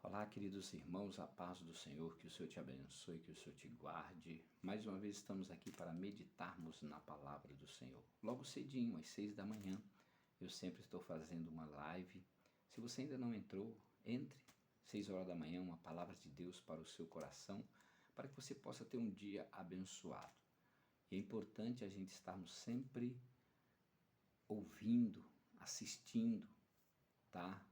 Olá, queridos irmãos, a paz do Senhor, que o Senhor te abençoe, que o Senhor te guarde. Mais uma vez estamos aqui para meditarmos na palavra do Senhor. Logo cedinho, às 6 da manhã, eu sempre estou fazendo uma live. Se você ainda não entrou, entre. 6 horas da manhã, uma palavra de Deus para o seu coração, para que você possa ter um dia abençoado. E é importante a gente estarmos sempre ouvindo, assistindo, tá?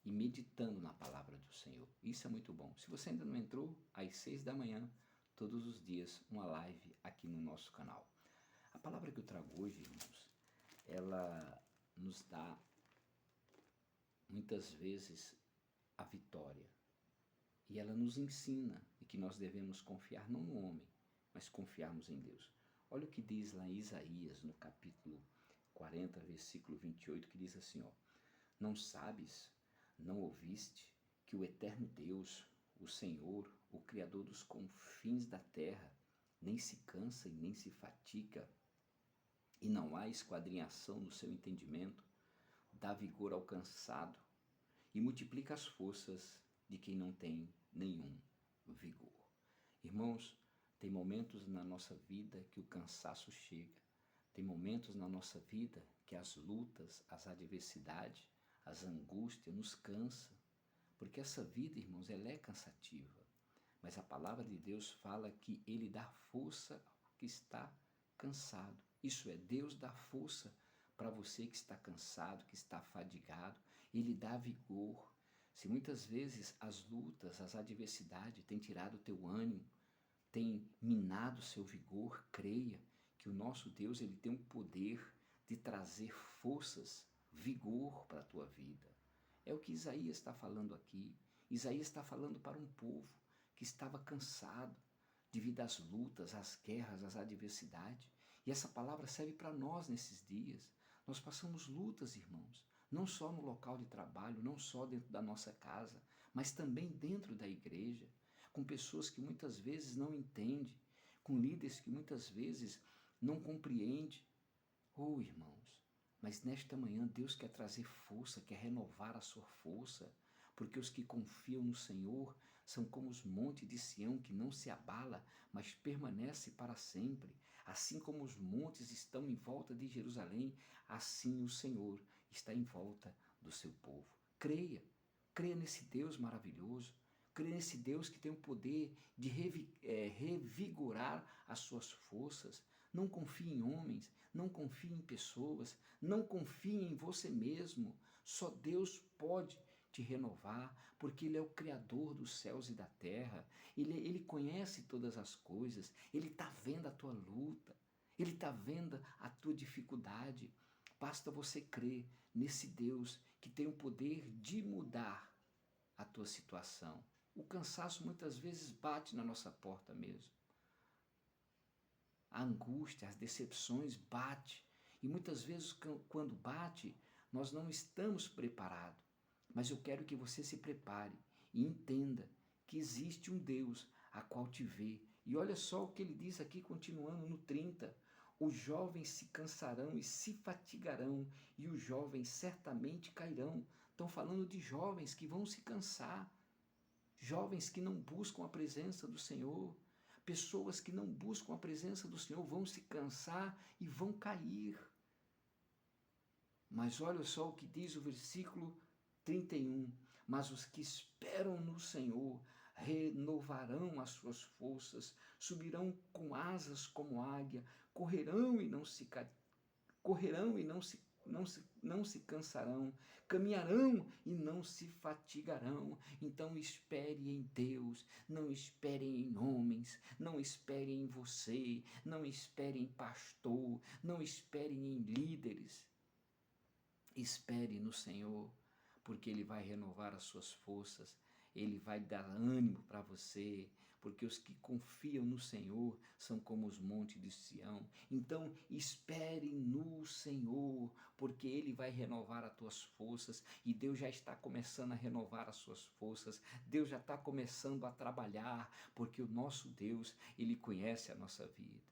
E meditando na palavra do Senhor. Isso é muito bom. Se você ainda não entrou, às 6 da manhã, todos os dias, uma live aqui no nosso canal. A palavra que eu trago hoje, irmãos, ela nos dá, muitas vezes, a vitória. E ela nos ensina e que nós devemos confiar não no homem, mas confiarmos em Deus. Olha o que diz lá em Isaías, no capítulo 40, versículo 28, que diz assim, ó: Não sabes, não ouviste, que o eterno Deus, o Senhor, o Criador dos confins da terra, nem se cansa e nem se fatiga, e não há esquadrinhação no seu entendimento, dá vigor ao cansado e multiplica as forças de quem não tem nenhum vigor. Irmãos, tem momentos na nossa vida que o cansaço chega, tem momentos na nossa vida que as lutas, as adversidades, as angústias nos cansam, porque essa vida, irmãos, ela é cansativa. Mas a palavra de Deus fala que Ele dá força ao que está cansado. Isso é, Deus dá força para você que está cansado, que está fadigado. Ele dá vigor. Se muitas vezes as lutas, as adversidades têm tirado o teu ânimo, têm minado o seu vigor, creia que o nosso Deus ele tem o poder de trazer forças, vigor para a tua vida. É o que Isaías está falando aqui. Isaías está falando para um povo que estava cansado devido às lutas, às guerras, às adversidades. E essa palavra serve para nós nesses dias. Nós passamos lutas, irmãos, não só no local de trabalho, não só dentro da nossa casa, mas também dentro da igreja, com pessoas que muitas vezes não entendem, com líderes que muitas vezes não compreendem. Oh, irmãos, mas nesta manhã Deus quer trazer força, quer renovar a sua força, porque os que confiam no Senhor são como os montes de Sião que não se abala, mas permanece para sempre. Assim como os montes estão em volta de Jerusalém, assim o Senhor está em volta do seu povo. Creia, creia nesse Deus maravilhoso. Creia nesse Deus que tem o poder de revigorar as suas forças. Não confie em homens, não confie em pessoas, não confie em você mesmo. Só Deus pode te renovar, porque Ele é o Criador dos céus e da terra. Ele conhece todas as coisas, Ele está vendo a tua luta, Ele está vendo a tua dificuldade. Basta você crer nesse Deus que tem o poder de mudar a tua situação. O cansaço muitas vezes bate na nossa porta mesmo. A angústia, as decepções bate. E muitas vezes quando bate, nós não estamos preparados. Mas eu quero que você se prepare e entenda que existe um Deus a qual te vê. E olha só o que ele diz aqui, continuando no 30. Os jovens se cansarão e se fatigarão, e os jovens certamente cairão. Estão falando de jovens que vão se cansar. Jovens que não buscam a presença do Senhor, pessoas que não buscam a presença do Senhor vão se cansar e vão cair. Mas olha só o que diz o versículo 31. Mas os que esperam no Senhor renovarão as suas forças, subirão com asas como águia, correrão e não se cansarão, caminharão e não se fatigarão. Então espere em Deus, não espere em homens, não espere em você, não espere em pastor, não espere em líderes. Espere no Senhor, porque Ele vai renovar as suas forças, Ele vai dar ânimo para você, porque os que confiam no Senhor são como os montes de Sião. Então espere no Senhor, porque Ele vai renovar as tuas forças, e Deus já está começando a renovar as suas forças, Deus já está começando a trabalhar, porque o nosso Deus, Ele conhece a nossa vida.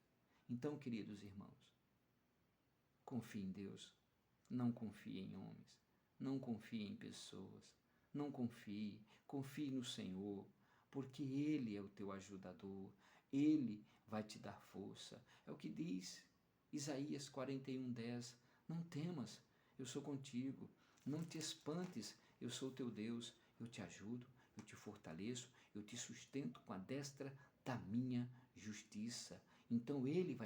Então, queridos irmãos, confie em Deus. Não confie em homens, não confie em pessoas, não confie, Confie no Senhor, porque Ele é o teu ajudador, Ele vai te dar força. É o que diz Isaías 41:10. Não temas, eu sou contigo. Não te espantes, eu sou teu Deus. Eu te ajudo, eu te fortaleço, eu te sustento com a destra da minha justiça. Então Ele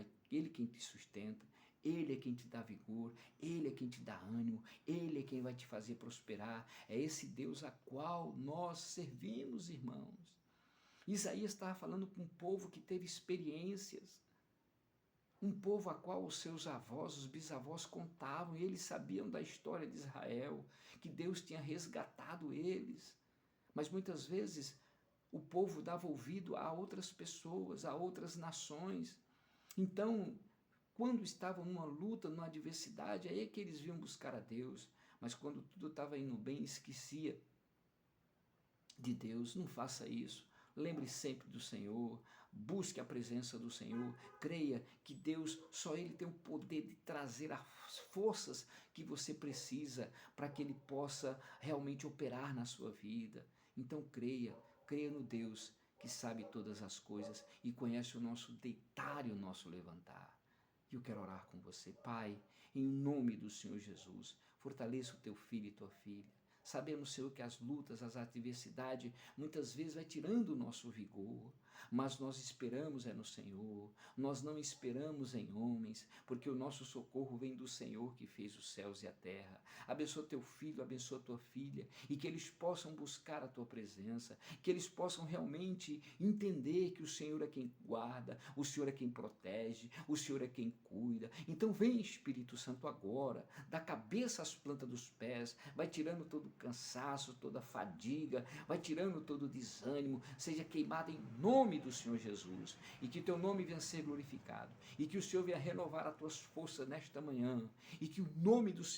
quem te sustenta, Ele é quem te dá vigor, Ele é quem te dá ânimo, Ele é quem vai te fazer prosperar. É esse Deus a qual nós servimos, irmãos. Isaías estava falando com um povo que teve experiências, um povo a qual os seus avós, os bisavós contavam, e eles sabiam da história de Israel, que Deus tinha resgatado eles. Mas muitas vezes o povo dava ouvido a outras pessoas, a outras nações. Então, quando estavam numa luta, numa adversidade, aí é que eles vinham buscar a Deus. Mas quando tudo estava indo bem, esquecia de Deus. Não faça isso. Lembre sempre do Senhor, busque a presença do Senhor, creia que Deus, só Ele tem o poder de trazer as forças que você precisa para que Ele possa realmente operar na sua vida. Então creia no Deus que sabe todas as coisas e conhece o nosso deitar e o nosso levantar. E eu quero orar com você, Pai, em nome do Senhor Jesus, fortaleça o teu filho e tua filha. Sabemos, Senhor, que as lutas, as adversidades, muitas vezes vai tirando o nosso vigor, mas nós esperamos no Senhor, nós não esperamos em homens, porque o nosso socorro vem do Senhor que fez os céus e a terra. Abençoa teu filho, abençoa tua filha, e que eles possam buscar a tua presença, que eles possam realmente entender que o Senhor é quem guarda, o Senhor é quem protege, o Senhor é quem cuida. Então vem, Espírito Santo, agora, da cabeça às plantas dos pés, vai tirando todo o cansaço, toda a fadiga, vai tirando todo o desânimo, seja queimado em nome do Senhor Jesus, e que teu nome venha ser glorificado, e que o Senhor venha renovar as tuas forças nesta manhã, e que o nome do Senhor